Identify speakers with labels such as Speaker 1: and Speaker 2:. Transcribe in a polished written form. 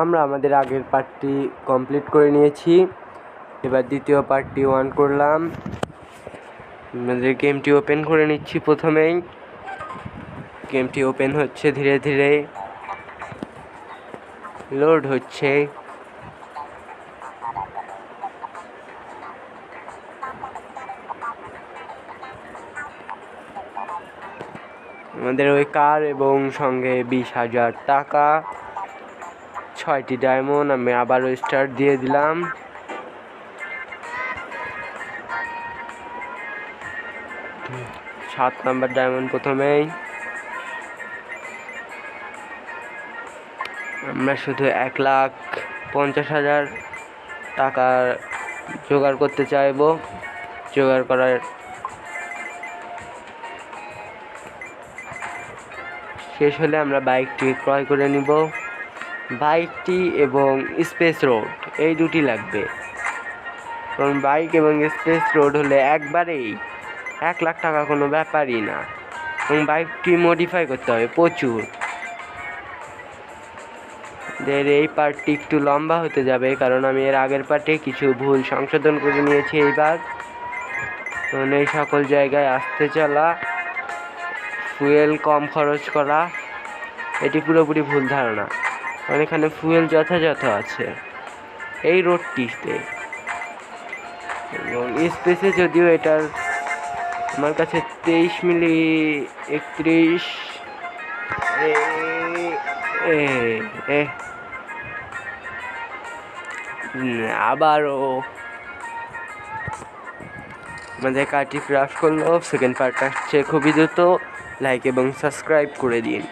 Speaker 1: আমরা আমাদের আগের পার্টটি কমপ্লিট করে নিয়েছি। এবার দ্বিতীয় পার্টটি অন করলাম। আমাদের গেমটি ওপেন করে নিচ্ছি। প্রথমেই গেমটি ওপেন হচ্ছে, ধীরে ধীরে লোড হচ্ছে। আমাদের ওই কার এবং সঙ্গে 20,000 টাকা, 6টি ডায়মন্ড। আমি আবারও স্টার্ট দিয়ে দিলাম। সাত নাম্বার ডায়মন্ড প্রথমেই। আমরা শুধু 1,50,000 টাকা জোগাড় করতে চাইব। জোগাড় করার শেষ হলে আমরা বাইকটি ক্রয় করে নিব। বাইকটি এবং স্পেস রোড এই দুটি লাগবে, কারণ বাইক এবং স্পেস রোড হলে একবারেই 1,00,000 টাকা কোনো ব্যাপারই না, এবং বাইকটি মডিফাই করতে হবে প্রচুর। এই পার্টটি একটু লম্বা হতে যাবে, কারণ আমি এর আগের পার্টে কিছু ভুল সংশোধন করে নিয়েছি। এইবার এই সকল জায়গায় আসতে চলা, ফুয়েল কম খরচ করা, এটি পুরোপুরি ভুল ধারণা, কারণ এখানে ফুয়েল যথাযথ আছে এই রোডটিতে। এবং স্পেসে যদিও এটার আমার কাছে 23 মিলি 31 আবারও আমাদের কার্ডটি ক্রাশ করলো। সেকেন্ড পার্ট আসছে খুবই দ্রুত। লাইক এবং সাবস্ক্রাইব করে দিন।